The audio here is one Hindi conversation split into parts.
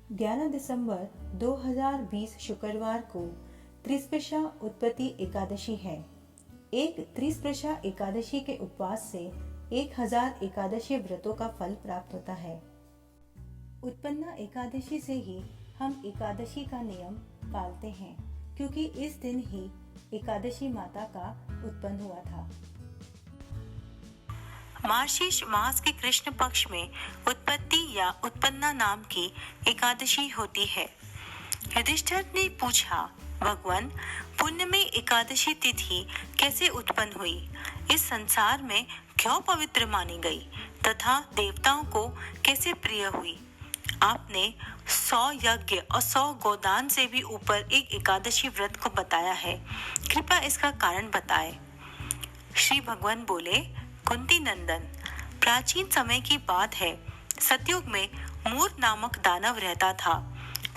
11 दिसंबर 2020 शुक्रवार को त्रिस्पर्शा उत्पत्ति एकादशी है। एक त्रिस्पर्शा एकादशी के उपवास से 1000 एकादशी व्रतों का फल प्राप्त होता है। उत्पन्ना एकादशी से ही हम एकादशी का नियम पालते हैं, क्योंकि इस दिन ही एकादशी माता का उत्पन्न हुआ था। मार्गशीर्ष मास के कृष्ण पक्ष में उत्पत्ति या उत्पन्ना नाम की एकादशी होती है। युधिष्ठिर ने पूछा, भगवान, पुण्य में एकादशी तिथि कैसे उत्पन्न हुई? इस संसार में क्यों पवित्र मानी गई तथा देवताओं को कैसे प्रिय हुई? आपने 100 यज्ञ और 100 गोदान से भी ऊपर एक एकादशी व्रत को बताया है। कृपया इसका कारण बताएं। श्री भगवान बोले, कुंती नंदन, प्राचीन समय की बात है। सतयुग में मूर नामक दानव रहता था।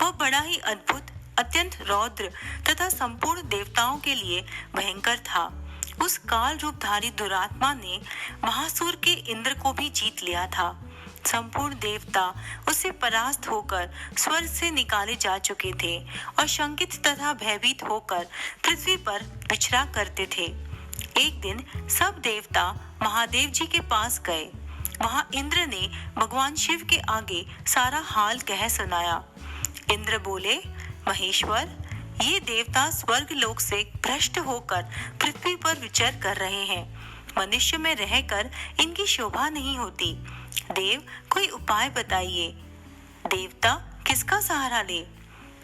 वह बड़ा ही अद्भुत, अत्यंत रौद्र तथा संपूर्ण देवताओं के लिए भयंकर था। उस काल रूपधारी दुरात्मा ने महासुर के इंद्र को भी जीत लिया था। संपूर्ण देवता उससे परास्त होकर स्वर्ग से निकाले जा चुके थे और शंकित तथा भयभीत होकर पृथ्वी पर विचरा करते थे। एक दिन सब देवता महादेव जी के पास गए। वहां इंद्र ने भगवान शिव के आगे सारा हाल कह सुनाया। इंद्र बोले, महेश्वर, ये देवता स्वर्ग लोक से भ्रष्ट होकर पृथ्वी पर विचर कर रहे हैं। मनुष्य में रहकर इनकी शोभा नहीं होती। देव, कोई उपाय बताइए। देवता किसका सहारा ले?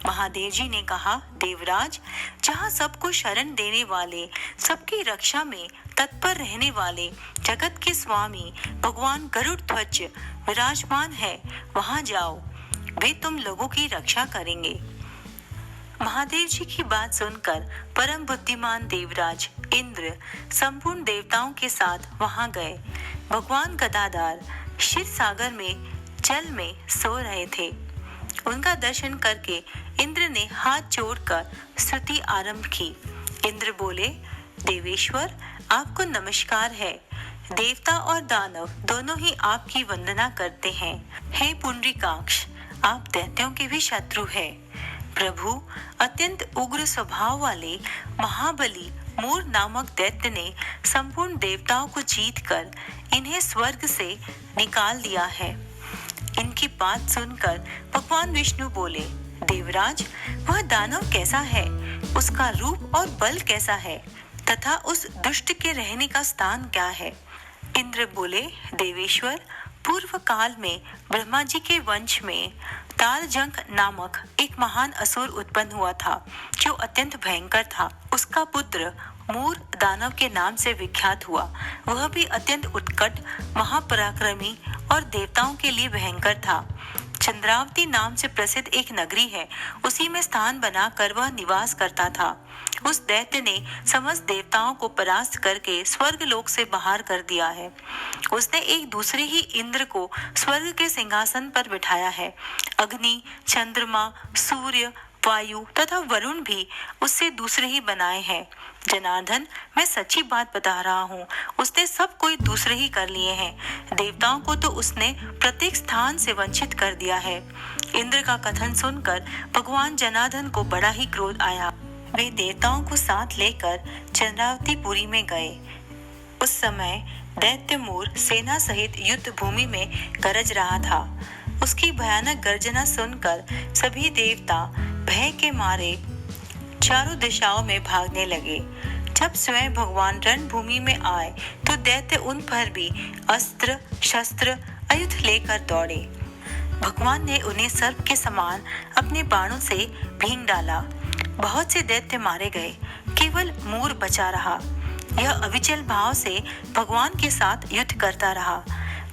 महादेव जी ने कहा, देवराज, जहाँ सबको शरण देने वाले, सबकी रक्षा में तत्पर रहने वाले जगत के स्वामी भगवान गरुड़ ध्वज विराजमान है, वहां जाओ। वे तुम लोगों की रक्षा करेंगे। महादेव जी की बात सुनकर परम बुद्धिमान देवराज इंद्र संपूर्ण देवताओं के साथ वहां गए। भगवान गदाधार क्षीर सागर में जल में सो रहे थे। उनका दर्शन करके इंद्र ने हाथ जोड़कर स्तुति आरंभ की। इंद्र बोले, देवेश्वर, आपको नमस्कार है। देवता और दानव दोनों ही आपकी वंदना करते हैं। हे पुंडरीकाक्ष, आप दैत्यों के भी शत्रु हैं। प्रभु, अत्यंत उग्र स्वभाव वाले महाबली मूर नामक दैत्य ने संपूर्ण देवताओं को जीतकर इन्हें स्वर्ग से निकाल दिया है। इनकी बात सुनकर भगवान विष्णु बोले, देवराज, वह दानव कैसा है? उसका रूप और बल कैसा है तथा उस दुष्ट के रहने का स्थान क्या है? इंद्र बोले, देवेश्वर, पूर्व काल में ब्रह्मा जी के वंश में तालजंक नामक एक महान असुर उत्पन्न हुआ था, जो अत्यंत भयंकर था। उसका पुत्र मूर दानव के नाम से विख्यात हुआ। वह भी अत्यंत उत्कट, महापराक्रमी और देवताओं के लिए भयंकर था। चंद्रावती नाम से प्रसिद्ध एक नगरी है, उसी में स्थान बनाकर वह निवास करता था। उस दैत्य ने समस्त देवताओं को परास्त करके स्वर्ग लोक से बाहर कर दिया है। उसने एक दूसरे ही इंद्र को स्वर्ग के सिंहासन पर बिठाया है। अग्नि, चंद्रमा, सूर्य, वायु तथा वरुण भी उससे दूसरे ही बनाए हैं। जनार्दन, मैं सच्ची बात बता रहा हूँ, उसने सब कोई दूसरे ही कर लिए हैं। देवताओं को तो उसने प्रत्येक स्थान से वंचित कर दिया है। इंद्र का कथन सुनकर भगवान जनार्दन को बड़ा ही क्रोध आया। वे देवताओं को साथ लेकर चंद्रावतीपुरी में गए। उस समय दैत्य मूर सेना सहित युद्ध भूमि में गरज रहा था। उसकी भयानक गर्जना सुनकर सभी देवता भय के मारे चारों दिशाओं में भागने लगे। जब स्वयं भगवान रणभूमि में आए तो दैत्य उन पर भी अस्त्र शस्त्र आयुध लेकर दौड़े। भगवान ने उन्हें सर्प के समान अपने बाणों से भींग डाला। बहुत से दैत्य मारे गए, केवल मूर बचा रहा। यह अविचल भाव से भगवान के साथ युद्ध करता रहा।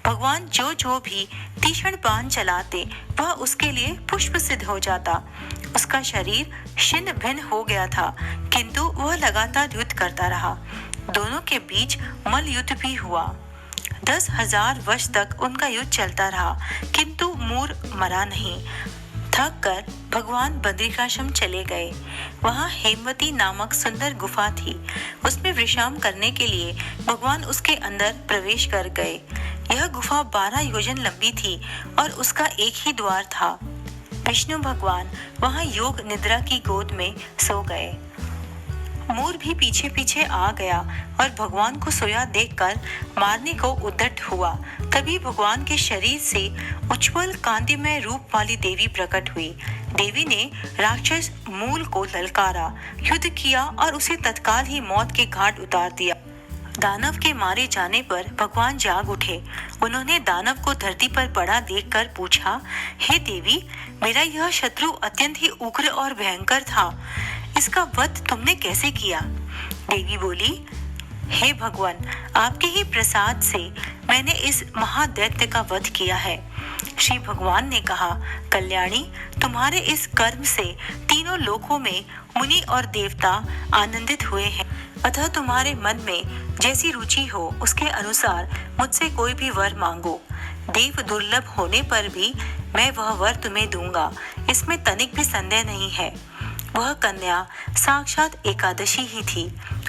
भगवान जो भी तीक्ष्ण बाण चलाते, वह उसके लिए पुष्प सिद्ध हो जाता। उसका शरीर छिन्न भिन्न हो गया था, किंतु वह लगातार युद्ध करता रहा। दोनों के बीच मल युद्ध भी हुआ। 10,000 वर्ष तक उनका युद्ध चलता रहा, किंतु मूर मरा नहीं। थक कर भगवान बद्रिकाश्रम चले गए। वहां हेमवती नामक सुंदर गुफा थी। उसमें विश्राम करने के लिए भगवान उसके अंदर प्रवेश कर गए। यह गुफा 12 योजन लंबी थी और उसका एक ही द्वार था। विष्णु भगवान वहां योग निद्रा की गोद में सो गए। मोर भी पीछे पीछे आ गया और भगवान को सोया देखकर मारने को उद्यत हुआ। तभी भगवान के शरीर से उज्ज्वल कांतिमय रूप वाली देवी प्रकट हुई। देवी ने राक्षस मूल को ललकारा, युद्ध किया और उसे तत्काल ही मौत के घाट उतार दिया। दानव के मारे जाने पर भगवान जाग उठे। उन्होंने दानव को धरती पर पड़ा देखकर पूछा, हे देवी, मेरा यह शत्रु अत्यंत ही उग्र और भयंकर था, इसका वध तुमने कैसे किया? देवी बोली, हे भगवान, आपके ही प्रसाद से मैंने इस महादैत्य का वध किया है। श्री भगवान ने कहा, कल्याणी, तुम्हारे इस कर्म से तीनों लोकों में मुनि और देवता आनंदित हुए हैं। अतः तुम्हारे मन में जैसी रुचि हो उसके अनुसार मुझसे कोई भी वर मांगो। देव दुर्लभ होने पर भी मैं वह वर तुम्हें दूंगा, इसमें तनिक भी संदेह नहीं है। वह कन्या साक्षात एकादशी ही थी।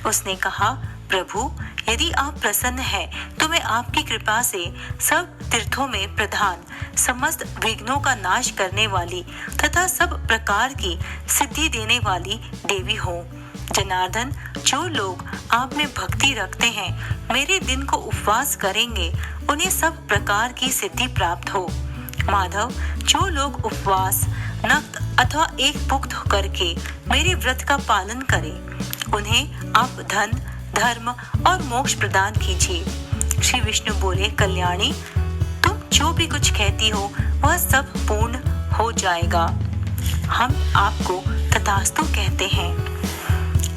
उसने कहा, प्रभु, यदि आप प्रसन्न हैं तो मैं आपकी कृपा से सब तीर्थों में प्रधान, समस्त विघ्नों का नाश करने वाली तथा सब प्रकार की सिद्धि देने वाली देवी हूँ। जनार्दन, जो लोग आप में भक्ति रखते हैं, मेरे दिन को उपवास करेंगे, उन्हें सब प्रकार की सिद्धि प्राप्त हो। माधव, जो लोग उपवास, नक्त अथवा एक पुक्त करके मेरे व्रत का पालन करें, उन्हें आप धन, धर्म और मोक्ष प्रदान कीजिए। श्री विष्णु बोले, कल्याणी, तुम जो भी कुछ कहती हो वह सब पूर्ण हो जाएगा। हम आपको तथास्तु कहते हैं।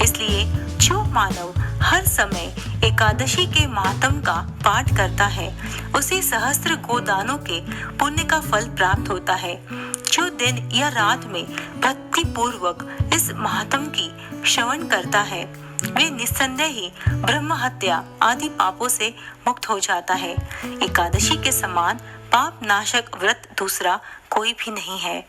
इसलिए जो मानव हर समय एकादशी के माहात्म्य का पाठ करता है, उसे सहस्त्र गोदानों के पुण्य का फल प्राप्त होता है। जो दिन या रात में भक्ति पूर्वक इस महात्म्य की श्रवण करता है, वे निस्संदेह ही ब्रह्म हत्या आदि पापों से मुक्त हो जाता है। एकादशी के समान पाप नाशक व्रत दूसरा कोई भी नहीं है।